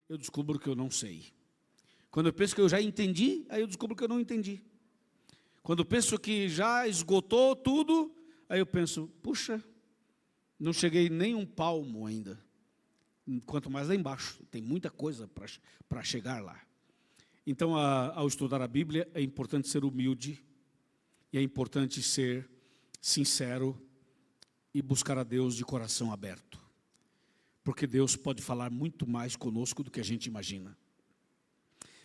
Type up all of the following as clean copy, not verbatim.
eu descubro que eu não sei. Quando eu penso que eu já entendi, aí eu descubro que eu não entendi. Quando eu penso que já esgotou tudo, aí eu penso, puxa, não cheguei nem um palmo ainda. Quanto mais lá embaixo, tem muita coisa para chegar lá. Então, ao estudar a Bíblia, é importante ser humilde, e é importante ser sincero e buscar a Deus de coração aberto. Porque Deus pode falar muito mais conosco do que a gente imagina.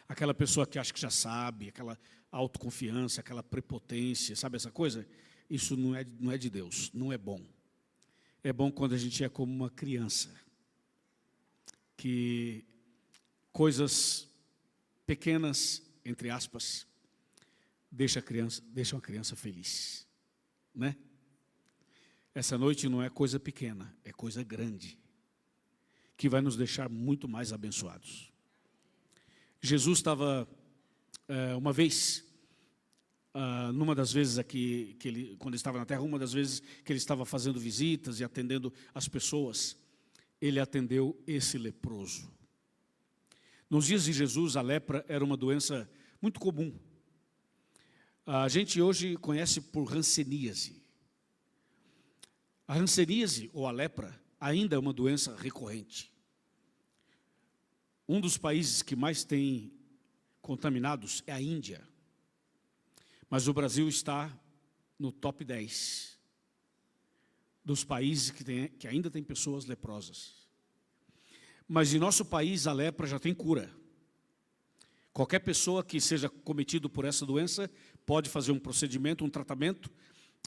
Aquela pessoa que acha que já sabe, aquela autoconfiança, aquela prepotência, sabe essa coisa? Isso não é de Deus, não é bom. É bom quando a gente é como uma criança, que coisas pequenas, entre aspas, deixam a criança feliz, né? Essa noite não é coisa pequena, é coisa grande, que vai nos deixar muito mais abençoados. Jesus estava, uma vez, numa das vezes aqui, quando ele estava na terra, uma das vezes que ele estava fazendo visitas e atendendo as pessoas, ele atendeu esse leproso. Nos dias de Jesus, a lepra era uma doença muito comum. A gente hoje conhece por hanseníase. A hanseníase, ou a lepra, ainda é uma doença recorrente. Um dos países que mais tem contaminados é a Índia. Mas o Brasil está no top 10 dos países que ainda tem pessoas leprosas. Mas em nosso país a lepra já tem cura. Qualquer pessoa que seja cometido por essa doença pode fazer um procedimento, um tratamento.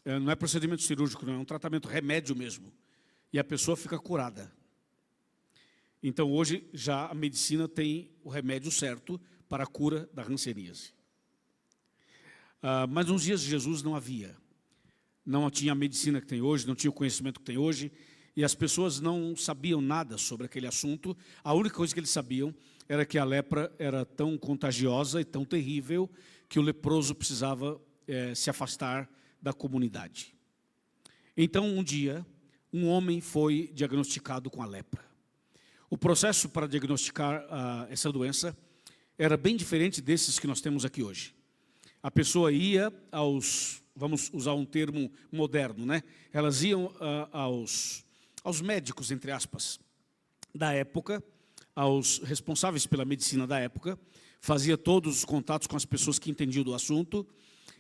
Não é procedimento cirúrgico, não, é um tratamento, remédio mesmo. E a pessoa fica curada. Então hoje já a medicina tem o remédio certo para a cura da hanseníase. Mas nos dias de Jesus não havia. Não tinha a medicina que tem hoje, não tinha o conhecimento que tem hoje, e as pessoas não sabiam nada sobre aquele assunto. A única coisa que eles sabiam era que a lepra era tão contagiosa e tão terrível que o leproso precisava se afastar da comunidade. Então, um dia, um homem foi diagnosticado com a lepra. O processo para diagnosticar essa doença era bem diferente desses que nós temos aqui hoje. A pessoa ia vamos usar um termo moderno, né? Elas iam aos médicos, entre aspas, da época, aos responsáveis pela medicina da época, fazia todos os contatos com as pessoas que entendiam do assunto,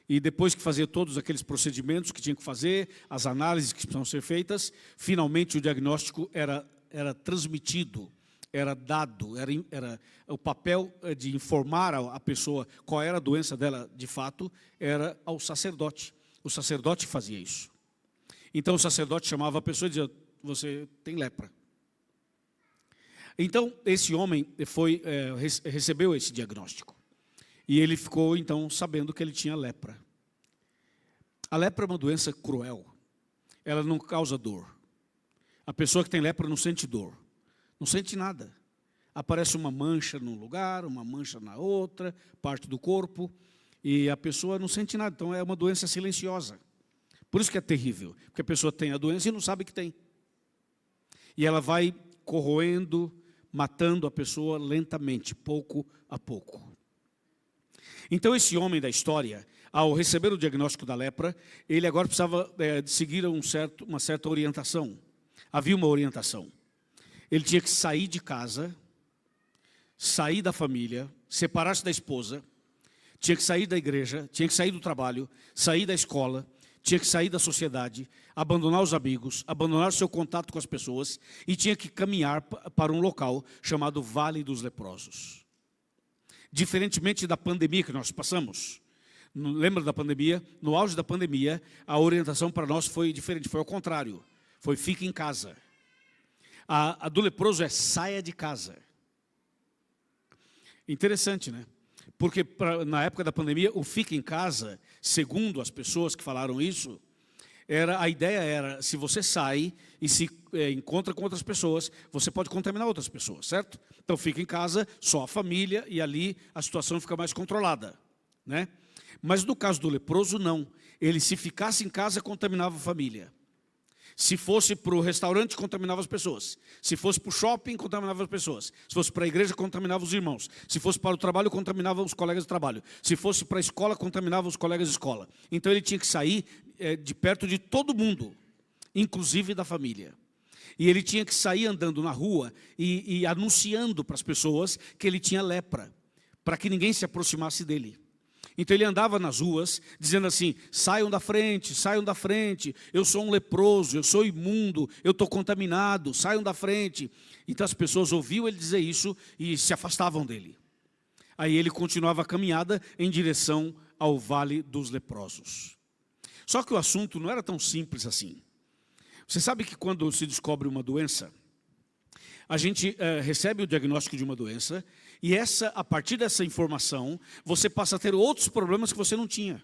e depois que fazia todos aqueles procedimentos que tinha que fazer, as análises que precisavam ser feitas, finalmente o diagnóstico era transmitido, era dado, era o papel de informar a pessoa qual era a doença dela de fato, era ao sacerdote. O sacerdote fazia isso. Então o sacerdote chamava a pessoa e dizia, você tem lepra. Então esse homem recebeu esse diagnóstico. E ele ficou então sabendo que ele tinha lepra. A lepra é uma doença cruel. Ela não causa dor. A pessoa que tem lepra não sente dor. Não sente nada. Aparece uma mancha num lugar, uma mancha na outra, parte do corpo, e a pessoa não sente nada. Então é uma doença silenciosa. Por isso que é terrível, porque a pessoa tem a doença e não sabe que tem. E ela vai corroendo, matando a pessoa lentamente, pouco a pouco. Então esse homem da história, ao receber o diagnóstico da lepra, ele agora precisava seguir uma certa orientação. Havia uma orientação. Ele tinha que sair de casa, sair da família, separar-se da esposa, tinha que sair da igreja, tinha que sair do trabalho, sair da escola, tinha que sair da sociedade, abandonar os amigos, abandonar o seu contato com as pessoas e tinha que caminhar para um local chamado Vale dos Leprosos. Diferentemente da pandemia que nós passamos, lembra da pandemia? No auge da pandemia, a orientação para nós foi diferente, foi ao contrário, foi fique em casa. A do leproso é saia de casa. Interessante, né? Porque na época da pandemia, o fique em casa, segundo as pessoas que falaram isso, a ideia era, se você sai e se encontra com outras pessoas, você pode contaminar outras pessoas, certo? Então fica em casa, só a família, e ali a situação fica mais controlada, né? Mas no caso do leproso, não. Ele, se ficasse em casa, contaminava a família. Se fosse para o restaurante, contaminava as pessoas. Se fosse para o shopping, contaminava as pessoas. Se fosse para a igreja, contaminava os irmãos. Se fosse para o trabalho, contaminava os colegas de trabalho. Se fosse para a escola, contaminava os colegas de escola. Então ele tinha que sair de perto de todo mundo, inclusive da família. E ele tinha que sair andando na rua e anunciando para as pessoas que ele tinha lepra, para que ninguém se aproximasse dele. Então ele andava nas ruas, dizendo assim, saiam da frente, eu sou um leproso, eu sou imundo, eu estou contaminado, saiam da frente. Então as pessoas ouviam ele dizer isso e se afastavam dele. Aí ele continuava a caminhada em direção ao Vale dos Leprosos. Só que o assunto não era tão simples assim. Você sabe que quando se descobre uma doença, a gente recebe o diagnóstico de uma doença e a partir dessa informação, você passa a ter outros problemas que você não tinha.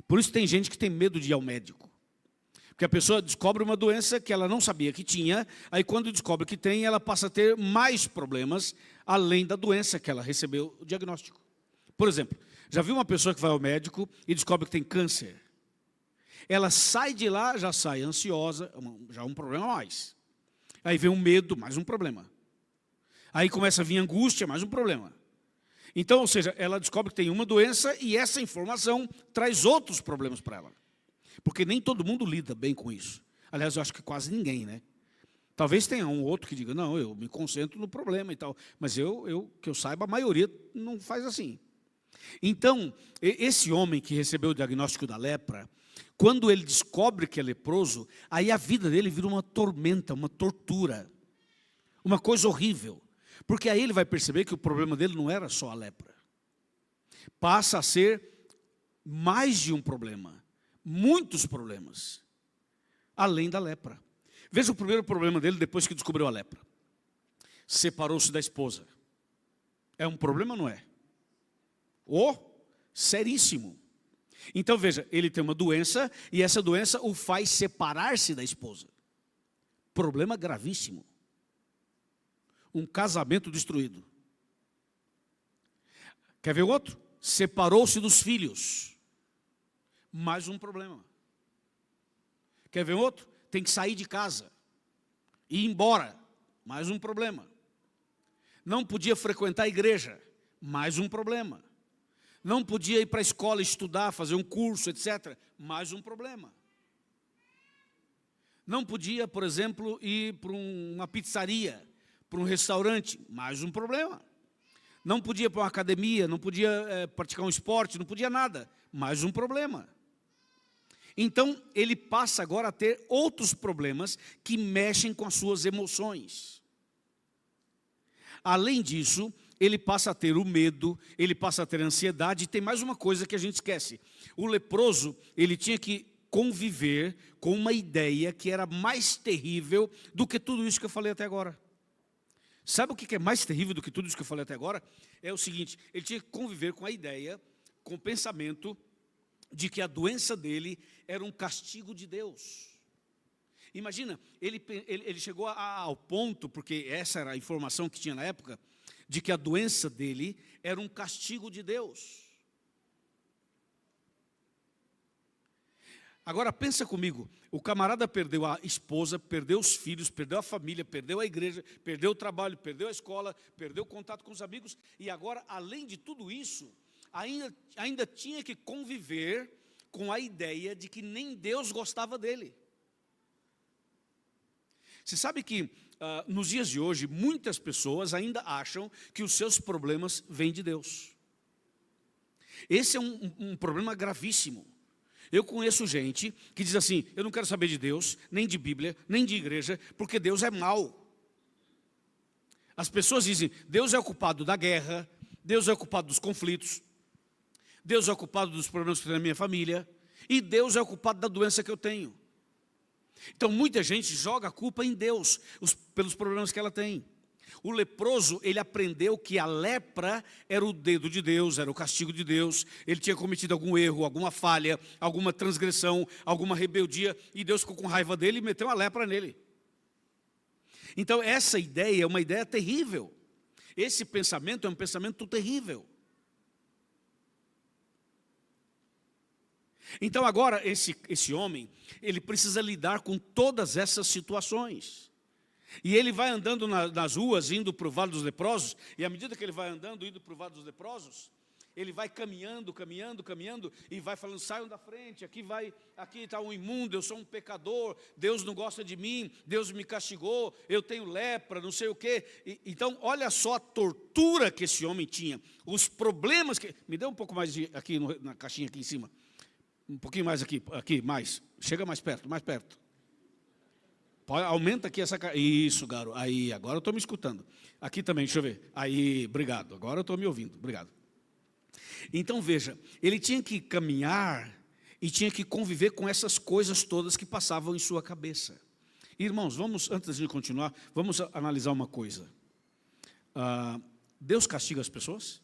Por isso tem gente que tem medo de ir ao médico. Porque a pessoa descobre uma doença que ela não sabia que tinha, aí quando descobre que tem, ela passa a ter mais problemas além da doença que ela recebeu o diagnóstico. Por exemplo, já viu uma pessoa que vai ao médico e descobre que tem câncer? Ela sai de lá, já sai ansiosa, já é um problema a mais. Aí vem um medo, mais um problema. Aí começa a vir angústia, mais um problema. Então, ou seja, ela descobre que tem uma doença e essa informação traz outros problemas para ela. Porque nem todo mundo lida bem com isso. Aliás, eu acho que quase ninguém, né? Talvez tenha um ou outro que diga, não, eu me concentro no problema e tal. Mas que eu saiba, a maioria não faz assim. Então, esse homem que recebeu o diagnóstico da lepra, quando ele descobre que é leproso, aí a vida dele vira uma tormenta, uma tortura, uma coisa horrível. Porque aí ele vai perceber que o problema dele não era só a lepra. Passa a ser mais de um problema, muitos problemas, além da lepra. Veja o primeiro problema dele depois que descobriu a lepra. Separou-se da esposa. É um problema, não é? Seríssimo. Então veja, ele tem uma doença e essa doença o faz separar-se da esposa. Problema gravíssimo. Um casamento destruído. Quer ver o outro? Separou-se dos filhos. Mais um problema. Quer ver outro? Tem que sair de casa. Ir embora. Mais um problema. Não podia frequentar a igreja. Mais um problema. Não podia ir para a escola estudar, fazer um curso, etc. Mais um problema. Não podia, por exemplo, ir para uma pizzaria, para um restaurante. Mais um problema. Não podia ir para uma academia, não podia praticar um esporte, não podia nada. Mais um problema. Então, ele passa agora a ter outros problemas que mexem com as suas emoções. Além disso, ele passa a ter o medo, ele passa a ter a ansiedade, e tem mais uma coisa que a gente esquece. O leproso, ele tinha que conviver com uma ideia que era mais terrível do que tudo isso que eu falei até agora. Sabe o que é mais terrível do que tudo isso que eu falei até agora? É o seguinte, ele tinha que conviver com a ideia, com o pensamento de que a doença dele era um castigo de Deus. Imagina, ele chegou ao ponto, porque essa era a informação que tinha na época, de que a doença dele era um castigo de Deus. Agora pensa comigo, o camarada perdeu a esposa, perdeu os filhos, perdeu a família, perdeu a igreja, perdeu o trabalho, perdeu a escola, perdeu o contato com os amigos, e agora, além de tudo isso, ainda tinha que conviver com a ideia de que nem Deus gostava dele. Você sabe que nos dias de hoje, muitas pessoas ainda acham que os seus problemas vêm de Deus. Esse é um problema gravíssimo. Eu conheço gente que diz assim, eu não quero saber de Deus, nem de Bíblia, nem de igreja, porque Deus é mau. As pessoas dizem, Deus é o culpado da guerra, Deus é o culpado dos conflitos, Deus é o culpado dos problemas que tem na minha família, e Deus é o culpado da doença que eu tenho. Então muita gente joga a culpa em Deus, pelos problemas que ela tem. O leproso, ele aprendeu que a lepra era o dedo de Deus, era o castigo de Deus. Ele tinha cometido algum erro, alguma falha, alguma transgressão, alguma rebeldia, e Deus ficou com raiva dele e meteu a lepra nele. Então essa ideia é uma ideia terrível. Esse pensamento é um pensamento terrível. Então agora esse homem, ele precisa lidar com todas essas situações. E ele vai andando nas ruas, indo para o Vale dos Leprosos, e à medida que ele vai andando, indo para o Vale dos Leprosos, ele vai caminhando, e vai falando, saiam da frente, aqui está um imundo, eu sou um pecador, Deus não gosta de mim, Deus me castigou, eu tenho lepra, não sei o quê. Então, olha só a tortura que esse homem tinha, os problemas que... Me dê um pouco mais aqui na caixinha aqui em cima, um pouquinho mais aqui, mais, chega mais perto, aumenta aqui essa... Isso, garoto, aí, agora eu estou me escutando. Aqui também, deixa eu ver, aí, obrigado, agora eu estou me ouvindo, obrigado. Então veja, ele tinha que caminhar e tinha que conviver com essas coisas todas que passavam em sua cabeça. Irmãos, antes de continuar, vamos analisar uma coisa. Deus castiga as pessoas?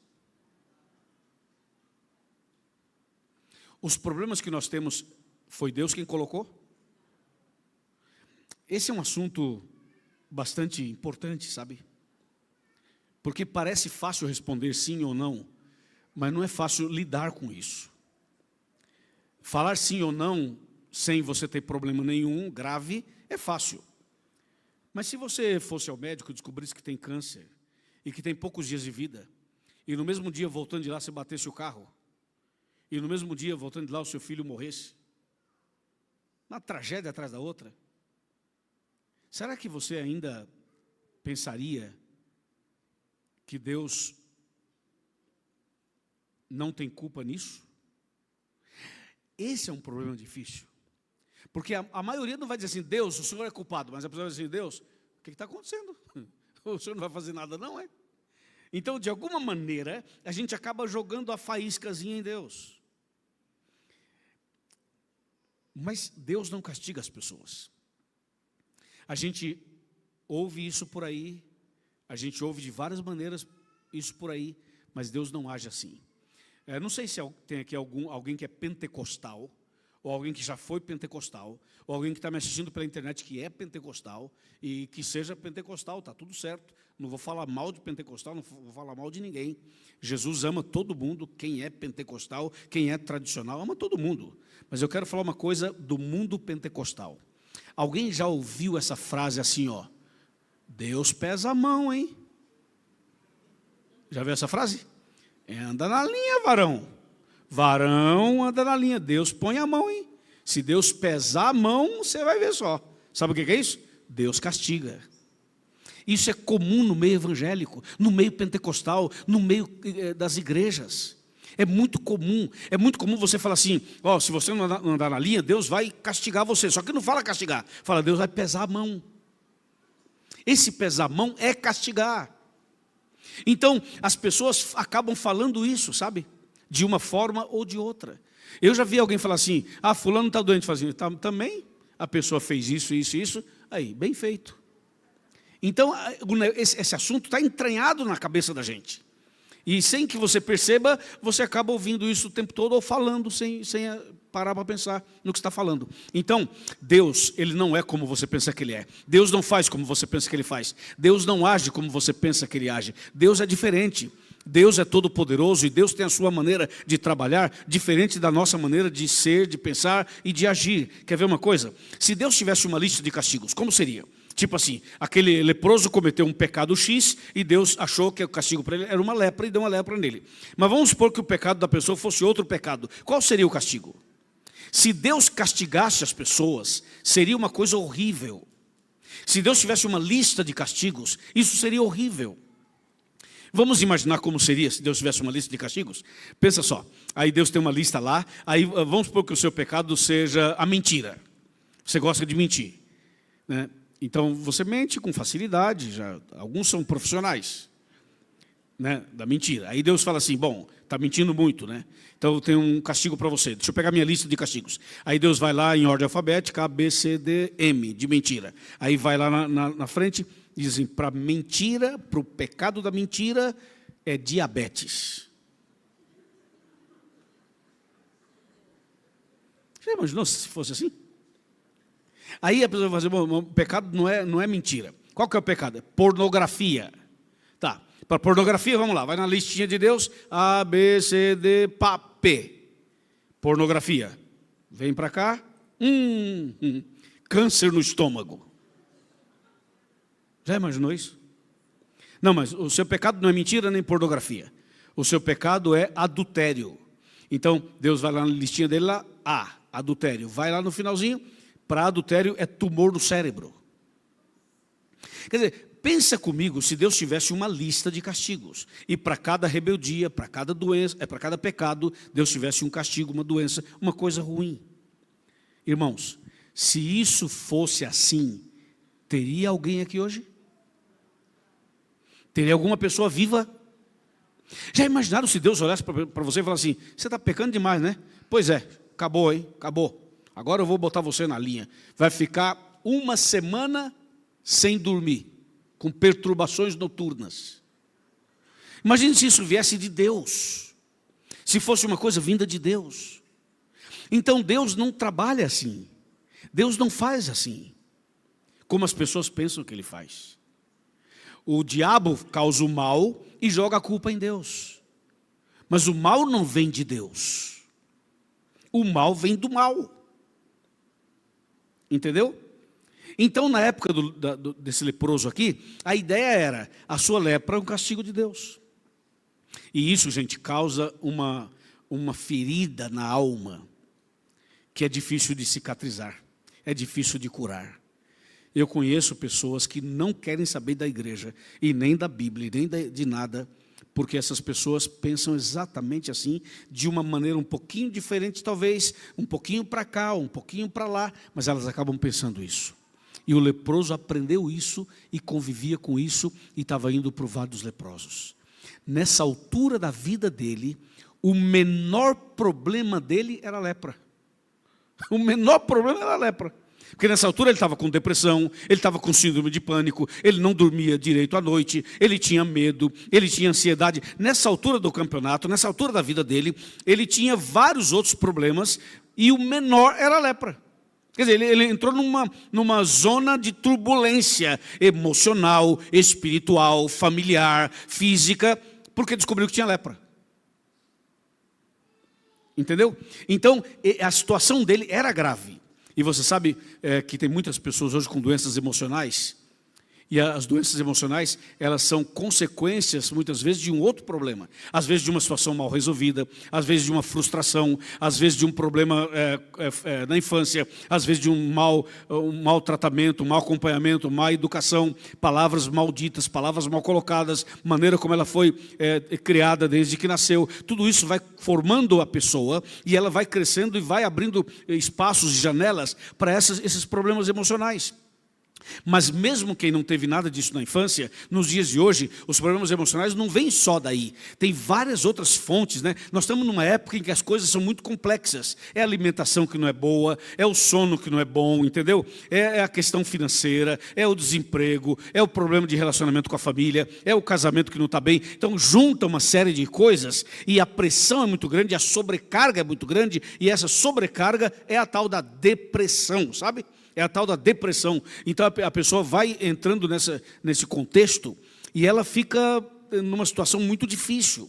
Os problemas que nós temos, foi Deus quem colocou? Esse é um assunto bastante importante, sabe? Porque parece fácil responder sim ou não, mas não é fácil lidar com isso. Falar sim ou não, sem você ter problema nenhum, grave, é fácil. Mas se você fosse ao médico e descobrisse que tem câncer, e que tem poucos dias de vida, e no mesmo dia, voltando de lá, você batesse o carro, e no mesmo dia, voltando de lá, o seu filho morresse, uma tragédia atrás da outra, será que você ainda pensaria que Deus não tem culpa nisso? Esse é um problema difícil. Porque a maioria não vai dizer assim, Deus, o Senhor é culpado. Mas a pessoa vai dizer assim, Deus, o que está acontecendo? O Senhor não vai fazer nada não, é? Então, de alguma maneira, a gente acaba jogando a faíscazinha em Deus. Mas Deus não castiga as pessoas. A gente ouve isso por aí, a gente ouve de várias maneiras isso por aí, mas Deus não age assim. Não sei se tem aqui alguém que é pentecostal, ou alguém que já foi pentecostal, ou alguém que está me assistindo pela internet que é pentecostal, e que seja pentecostal, está tudo certo. Não vou falar mal de pentecostal, não vou falar mal de ninguém. Jesus ama todo mundo, quem é pentecostal, quem é tradicional, ama todo mundo. Mas eu quero falar uma coisa do mundo pentecostal. Alguém já ouviu essa frase assim, ó, Deus pesa a mão, hein? Já viu essa frase? Anda na linha, varão. Varão anda na linha. Deus põe a mão, hein? Se Deus pesar a mão, você vai ver só. Sabe o que é isso? Deus castiga. Isso é comum no meio evangélico, no meio pentecostal, no meio das igrejas. É muito comum você falar assim, ó, se você não andar na linha, Deus vai castigar você. Só que não fala castigar, fala Deus vai pesar a mão. Esse pesar a mão é castigar. Então, as pessoas acabam falando isso, sabe? De uma forma ou de outra. Eu já vi alguém falar assim, fulano está doente, fazendo também, a pessoa fez isso, aí, bem feito. Então, esse assunto está entranhado na cabeça da gente. E sem que você perceba, você acaba ouvindo isso o tempo todo, ou falando sem parar para pensar no que está falando. Então, Deus, Ele não é como você pensa que Ele é. Deus não faz como você pensa que Ele faz. Deus não age como você pensa que Ele age. Deus é diferente. Deus é todo poderoso e Deus tem a sua maneira de trabalhar, diferente da nossa maneira de ser, de pensar e de agir. Quer ver uma coisa? Se Deus tivesse uma lista de castigos, como seria? Tipo assim, aquele leproso cometeu um pecado X e Deus achou que o castigo para ele era uma lepra e deu uma lepra nele. Mas vamos supor que o pecado da pessoa fosse outro pecado. Qual seria o castigo? Se Deus castigasse as pessoas, seria uma coisa horrível. Se Deus tivesse uma lista de castigos, isso seria horrível. Vamos imaginar como seria se Deus tivesse uma lista de castigos? Pensa só, aí Deus tem uma lista lá, aí vamos supor que o seu pecado seja a mentira. Você gosta de mentir, né? Então, você mente com facilidade, alguns são profissionais, né, da mentira. Aí Deus fala assim, bom, está mentindo muito, né? Então, eu tenho um castigo para você. Deixa eu pegar minha lista de castigos. Aí Deus vai lá em ordem alfabética, A, B, C, D, M, de mentira. Aí vai lá na frente, diz assim, para mentira, para o pecado da mentira, é diabetes. Já imaginou se fosse assim? Aí a pessoa vai dizer, bom, o pecado não é mentira. Qual que é o pecado? É pornografia. Tá, para pornografia, vamos lá, vai na listinha de Deus, A, B, C, D, P. Pornografia. Vem para cá, câncer no estômago. Já imaginou isso? Não, mas o seu pecado não é mentira nem pornografia. O seu pecado é adultério. Então, Deus vai lá na listinha dele, lá, adultério. Vai lá no finalzinho, para adultério é tumor no cérebro. Quer dizer, pensa comigo se Deus tivesse uma lista de castigos. E para cada rebeldia, para cada doença, para cada pecado, Deus tivesse um castigo, uma doença, uma coisa ruim. Irmãos, se isso fosse assim, teria alguém aqui hoje? Teria alguma pessoa viva? Já imaginaram se Deus olhasse para você e falasse assim, você está pecando demais, né? Pois é, acabou, hein? Acabou. Agora eu vou botar você na linha. Vai ficar uma semana sem dormir, com perturbações noturnas. Imagine se isso viesse de Deus. Se fosse uma coisa vinda de Deus. Então Deus não trabalha assim. Deus não faz assim. Como as pessoas pensam que Ele faz. O diabo causa o mal e joga a culpa em Deus. Mas o mal não vem de Deus. O mal vem do mal. Entendeu? Então, na época desse leproso aqui, a ideia era, a sua lepra é um castigo de Deus. E isso, gente, causa uma ferida na alma, que é difícil de cicatrizar, é difícil de curar. Eu conheço pessoas que não querem saber da igreja, e nem da Bíblia, e nem de nada, porque essas pessoas pensam exatamente assim, de uma maneira um pouquinho diferente, talvez, um pouquinho para cá, um pouquinho para lá, mas elas acabam pensando isso. E o leproso aprendeu isso, e convivia com isso, e estava indo para o Vale dos Leprosos. Nessa altura da vida dele, o menor problema dele era a lepra. O menor problema era a lepra. Porque nessa altura ele estava com depressão, ele estava com síndrome de pânico, ele não dormia direito à noite, ele tinha medo, ele tinha ansiedade. Nessa altura do campeonato, nessa altura da vida dele, ele tinha vários outros problemas e o menor era a lepra. Quer dizer, ele entrou numa zona de turbulência emocional, espiritual, familiar, física, porque descobriu que tinha lepra. Entendeu? Então, a situação dele era grave. E você sabe que tem muitas pessoas hoje com doenças emocionais, e as doenças emocionais, elas são consequências, muitas vezes, de um outro problema. Às vezes de uma situação mal resolvida, às vezes de uma frustração, às vezes de um problema na infância, às vezes de um mau tratamento, um mau acompanhamento, má educação, palavras malditas, palavras mal colocadas, maneira como ela foi criada desde que nasceu. Tudo isso vai formando a pessoa e ela vai crescendo e vai abrindo espaços e janelas para esses problemas emocionais. Mas mesmo quem não teve nada disso na infância, nos dias de hoje, os problemas emocionais não vêm só daí. Tem várias outras fontes, né? Nós estamos numa época em que as coisas são muito complexas. É a alimentação que não é boa, é o sono que não é bom, entendeu? É a questão financeira, é o desemprego, é o problema de relacionamento com a família, é o casamento que não está bem. Então junta uma série de coisas e a pressão é muito grande, a sobrecarga é muito grande e essa sobrecarga é a tal da depressão, sabe? É a tal da depressão. Então a pessoa vai entrando nesse contexto e ela fica numa situação muito difícil.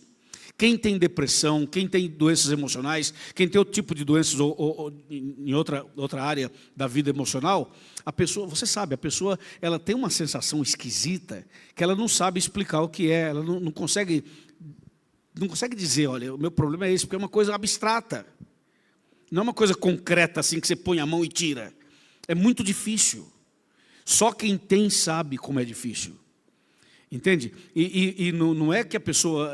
Quem tem depressão, quem tem doenças emocionais, quem tem outro tipo de doenças ou em outra área da vida emocional, a pessoa, você sabe, a pessoa ela tem uma sensação esquisita que ela não sabe explicar o que é, ela não consegue dizer, olha, o meu problema é esse, porque é uma coisa abstrata. Não é uma coisa concreta assim que você põe a mão e tira. É muito difícil. Só quem tem sabe como é difícil. Entende? E não é que a pessoa...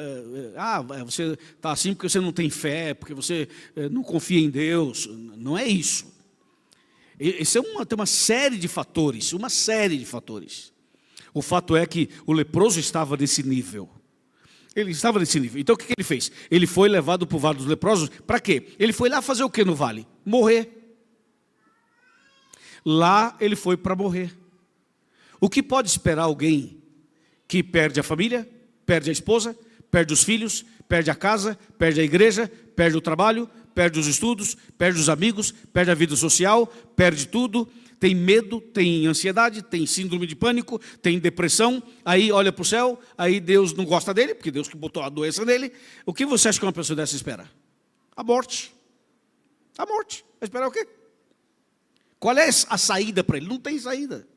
você está assim porque você não tem fé, porque você não confia em Deus. Não é isso. Isso tem uma série de fatores. Uma série de fatores. O fato é que o leproso estava nesse nível. Ele estava nesse nível. Então o que ele fez? Ele foi levado para o Vale dos Leprosos. Para quê? Ele foi lá fazer o que no vale? Morrer. Lá ele foi para morrer. O que pode esperar alguém que perde a família, perde a esposa, perde os filhos, perde a casa, perde a igreja, perde o trabalho, perde os estudos, perde os amigos, perde a vida social, perde tudo, tem medo, tem ansiedade, tem síndrome de pânico, tem depressão, aí olha para o céu, aí Deus não gosta dele, porque Deus que botou a doença nele. O que você acha que uma pessoa dessa espera? A morte. A morte. Vai esperar o quê? Qual é a saída para ele? Não tem saída.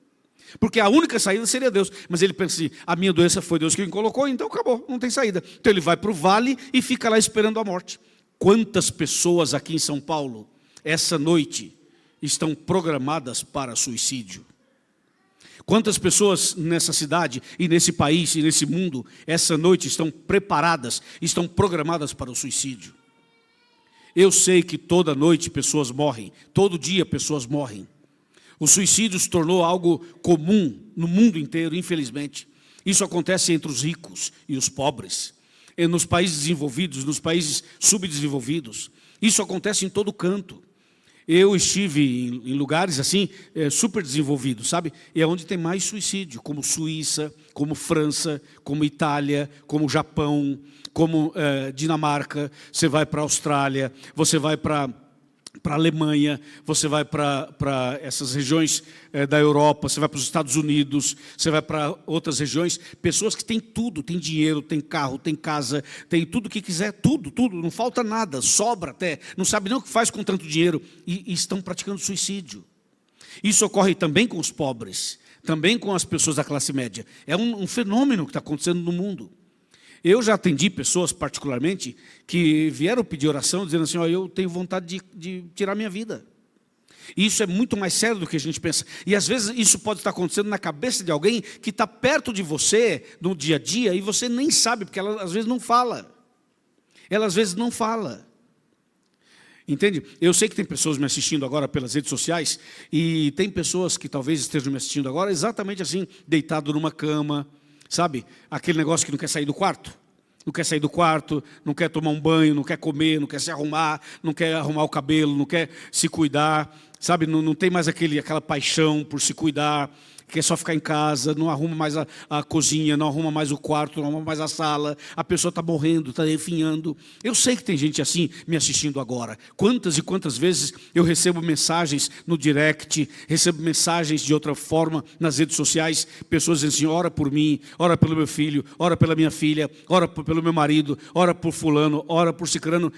Porque a única saída seria Deus. Mas ele pensa assim, a minha doença foi Deus que me colocou, então acabou, não tem saída. Então ele vai para o vale e fica lá esperando a morte. Quantas pessoas aqui em São Paulo, essa noite, estão programadas para suicídio? Quantas pessoas nessa cidade e nesse país e nesse mundo, essa noite estão preparadas, estão programadas para o suicídio? Eu sei que toda noite pessoas morrem, todo dia pessoas morrem. O suicídio se tornou algo comum no mundo inteiro, infelizmente. Isso acontece entre os ricos e os pobres, nos países desenvolvidos, nos países subdesenvolvidos. Isso acontece em todo canto. Eu estive em lugares assim, super desenvolvidos, sabe? E é onde tem mais suicídio, como Suíça, como França, como Itália, como Japão, como Dinamarca. Você vai para a Austrália, você vai para a Alemanha, você vai para essas regiões da Europa, você vai para os Estados Unidos, você vai para outras regiões, pessoas que têm tudo, têm dinheiro, têm carro, têm casa, têm tudo o que quiser, tudo, não falta nada, sobra até, não sabe nem o que faz com tanto dinheiro, e estão praticando suicídio. Isso ocorre também com os pobres, também com as pessoas da classe média. É um fenômeno que está acontecendo no mundo. Eu já atendi pessoas, particularmente, que vieram pedir oração, dizendo assim, eu tenho vontade de tirar minha vida. E isso é muito mais sério do que a gente pensa. E às vezes isso pode estar acontecendo na cabeça de alguém que está perto de você, no dia a dia, e você nem sabe, porque ela às vezes não fala. Ela às vezes não fala. Entende? Eu sei que tem pessoas me assistindo agora pelas redes sociais, e tem pessoas que talvez estejam me assistindo agora exatamente assim, deitado numa cama, sabe? Aquele negócio que não quer sair do quarto. Não quer sair do quarto, não quer tomar um banho, não quer comer, não quer se arrumar, não quer arrumar o cabelo, não quer se cuidar, sabe? Não tem mais aquela paixão por se cuidar, quer só ficar em casa, não arruma mais a cozinha, não arruma mais o quarto, não arruma mais a sala, a pessoa está morrendo, está definhando. Eu sei que tem gente assim me assistindo agora. Quantas e quantas vezes eu recebo mensagens no direct, recebo mensagens de outra forma nas redes sociais, pessoas dizendo assim, ora por mim, ora pelo meu filho, ora pela minha filha, ora pelo meu marido, ora por fulano, ora por cicrano.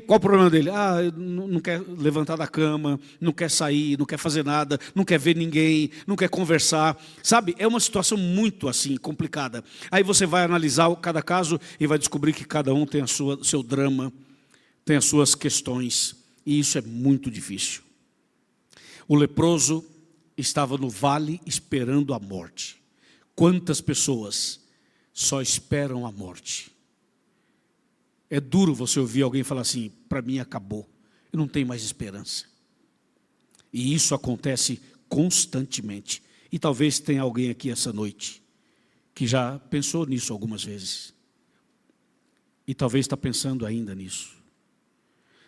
Qual o problema dele? Não quer levantar da cama, não quer sair, não quer fazer nada, não quer ver ninguém, não quer conversar. Sabe, é uma situação muito assim, complicada. Aí você vai analisar cada caso e vai descobrir que cada um tem seu drama, tem as suas questões. E isso é muito difícil. O leproso estava no vale esperando a morte. Quantas pessoas só esperam a morte? É duro você ouvir alguém falar assim, para mim acabou, eu não tenho mais esperança. E isso acontece constantemente. E talvez tenha alguém aqui essa noite que já pensou nisso algumas vezes. E talvez está pensando ainda nisso.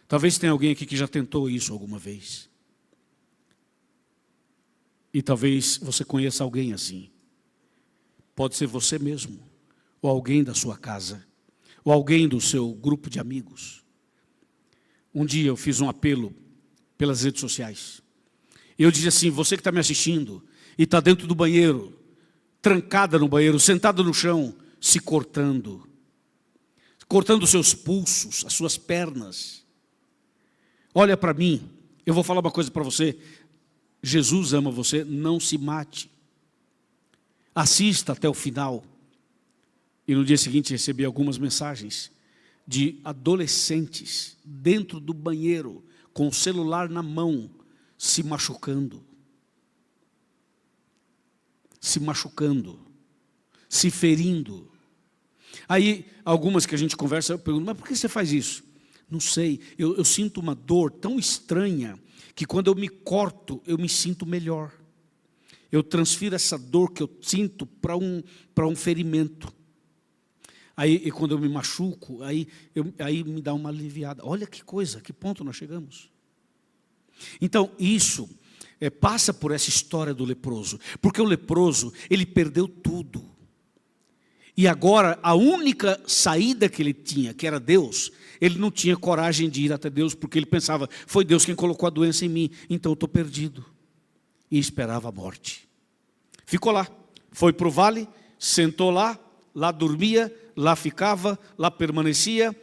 Talvez tenha alguém aqui que já tentou isso alguma vez. E talvez você conheça alguém assim. Pode ser você mesmo, ou alguém da sua casa, ou alguém do seu grupo de amigos. Um dia eu fiz um apelo pelas redes sociais. Eu disse assim, você que está me assistindo e está dentro do banheiro, trancada no banheiro, sentada no chão, se cortando os seus pulsos, as suas pernas. Olha para mim, eu vou falar uma coisa para você. Jesus ama você, não se mate. Assista até o final. E no dia seguinte recebi algumas mensagens de adolescentes dentro do banheiro, com o celular na mão, se machucando, se ferindo. Aí algumas que a gente conversa, eu pergunto, mas por que você faz isso? Não sei, eu sinto uma dor tão estranha, que quando eu me corto, eu me sinto melhor. Eu transfiro essa dor que eu sinto para um ferimento. Aí, e quando eu me machuco, aí me dá uma aliviada. Olha que coisa, que ponto nós chegamos. Então, isso passa por essa história do leproso. Porque o leproso, ele perdeu tudo. E agora, a única saída que ele tinha, que era Deus, ele não tinha coragem de ir até Deus, porque ele pensava, foi Deus quem colocou a doença em mim, então eu estou perdido. E esperava a morte. Ficou lá, foi para o vale, sentou lá dormia, lá ficava, lá permanecia,